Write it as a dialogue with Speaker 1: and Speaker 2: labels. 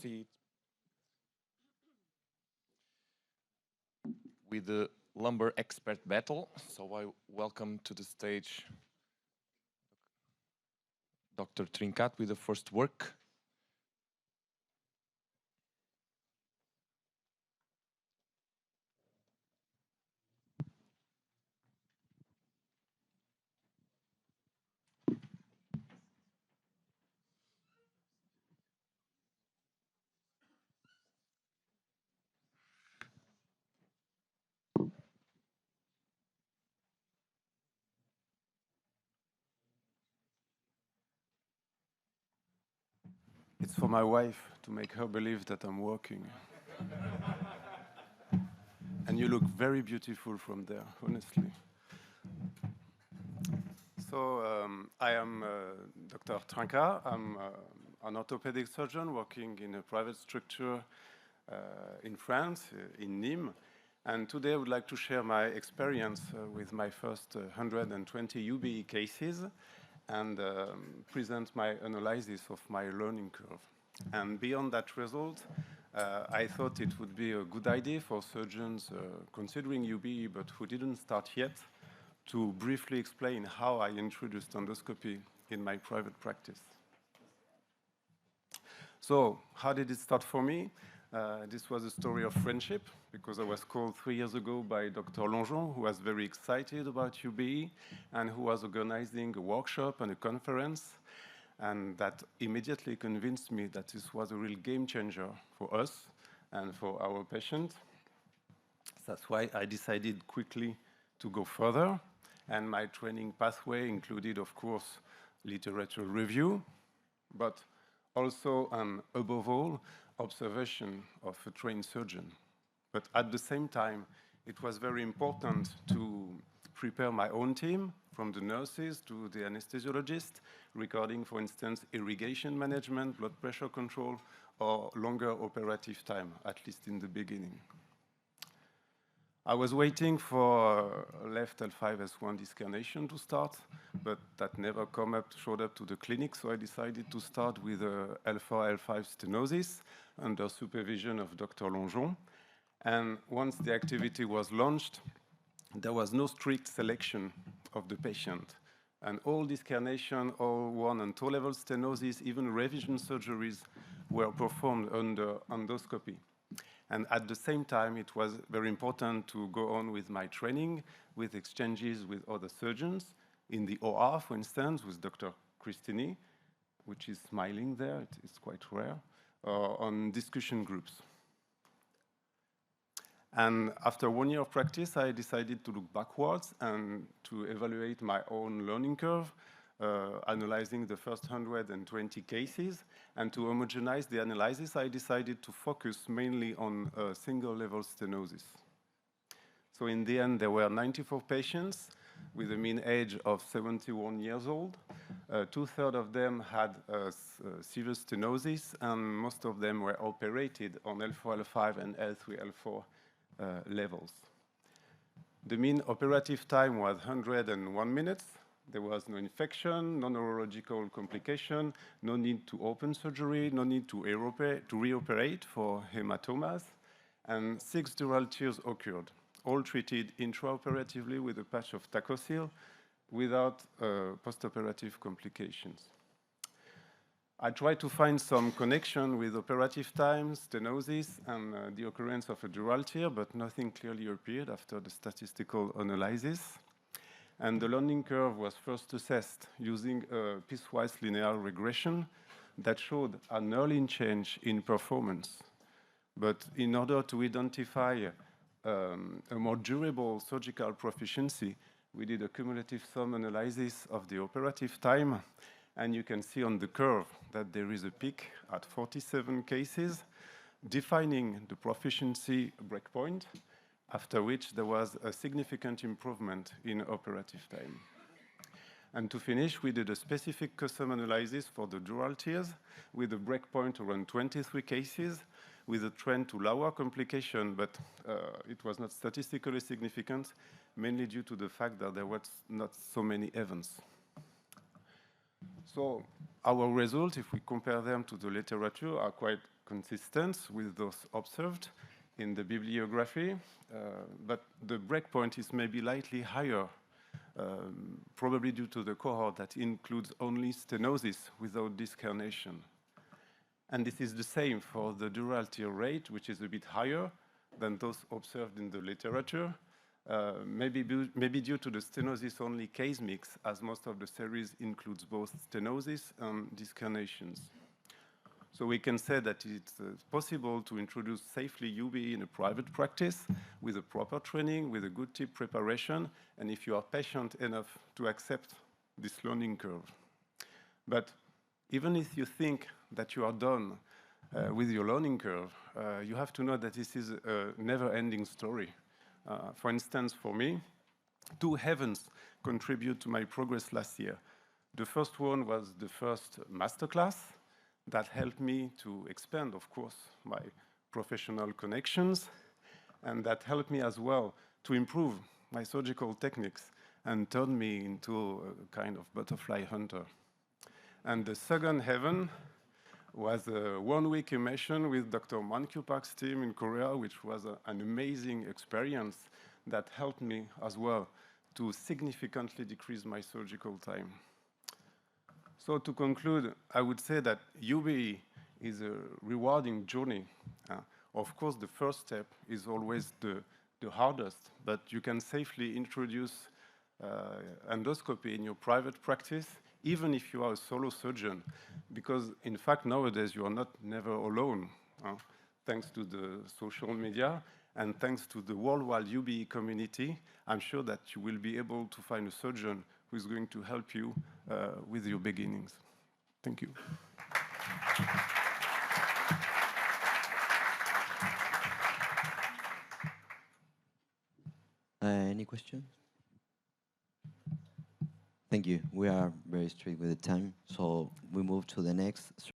Speaker 1: proceed with the lumbar expert battle. So I welcome to the stage Dr. Trincat with the first work.
Speaker 2: It's for my wife to make her believe that I'm working. And you look very beautiful from there, honestly. So I am Dr. Trincat. I'm an orthopedic surgeon working in a private structure in France, in Nîmes. And today I would like to share my experience with my first 120 UBE cases and present my analysis of my learning curve. And beyond that result, I thought it would be a good idea for surgeons considering UBE but who didn't start yet to briefly explain how I introduced endoscopy in my private practice. So, how did it start for me? This was a story of friendship because I was called 3 years ago by Dr. Longeon, who was very excited about UBE and who was organizing a workshop and a conference. And that immediately convinced me that this was a real game changer for us and for our patient. That's why I decided quickly to go further. And my training pathway included, of course, literature review, but also, above all, observation of a trained surgeon. But at the same time, it was very important to prepare my own team, from the nurses to the anesthesiologist, regarding, for instance, irrigation management, blood pressure control, or longer operative time, at least in the beginning. I was waiting for left L5-S1 discarnation to start, but that never showed up to the clinic, so I decided to start with L4, L5 stenosis under supervision of Dr. Longeon. And once the activity was launched, there was no strict selection of the patient. And all discarnation, all 1 and 2 level stenosis, even revision surgeries were performed under endoscopy. And at the same time, it was very important to go on with my training, with exchanges with other surgeons, in the OR, for instance, with Dr. Cristini, which is smiling there, it's quite rare, on discussion groups. And after 1 year of practice, I decided to look backwards and to evaluate my own learning curve, analyzing the first 120 cases. And to homogenize the analysis, I decided to focus mainly on single-level stenosis. So in the end, there were 94 patients with a mean age of 71 years old. 2/3 of them had severe stenosis, and most of them were operated on L4, L5, and L3, L4 levels. The mean operative time was 101 minutes. There was no infection, no neurological complication, no need to open surgery, no need to reoperate for hematomas, and 6 dural tears occurred, all treated intraoperatively with a patch of Tacocil without postoperative complications. I tried to find some connection with operative time, stenosis, and the occurrence of a dural tear, but nothing clearly appeared after the statistical analysis. And the learning curve was first assessed using a piecewise linear regression that showed an early change in performance. But in order to identify a more durable surgical proficiency, we did a cumulative sum analysis of the operative time. And you can see on the curve that there is a peak at 47 cases, defining the proficiency breakpoint, after which there was a significant improvement in operative time. And to finish, we did a specific custom analysis for the dural tears with a breakpoint around 23 cases, with a trend to lower complication, but it was not statistically significant, mainly due to the fact that there was not so many events. So our results, if we compare them to the literature, are quite consistent with those observed in the bibliography, but the breakpoint is maybe slightly higher, probably due to the cohort that includes only stenosis without disc herniation. And this is the same for the dural tear rate, which is a bit higher than those observed in the literature, maybe due to the stenosis-only case mix, as most of the series includes both stenosis and disc herniations. So we can say that it's possible to introduce safely UBE in a private practice with a proper training, with a good tip preparation, and if you are patient enough to accept this learning curve. But even if you think that you are done with your learning curve, you have to know that this is a never-ending story. For instance, for me, 2 events contribute to my progress last year. The first one was the first masterclass that helped me to expand, of course, my professional connections, and that helped me as well to improve my surgical techniques and turn me into a kind of butterfly hunter. And the second event was a 1-week immersion with Dr. Mankyupak's team in Korea, which was an amazing experience that helped me as well to significantly decrease my surgical time. So to conclude, I would say that UBE is a rewarding journey. Of course, the first step is always the hardest, but you can safely introduce endoscopy in your private practice, even if you are a solo surgeon, because in fact, nowadays, you are never alone, thanks to the social media and thanks to the worldwide UBE community. I'm sure that you will be able to find a surgeon who is going to help you with your beginnings. Thank you.
Speaker 3: Any questions? Thank you. We are very strict with the time, so we move to the next.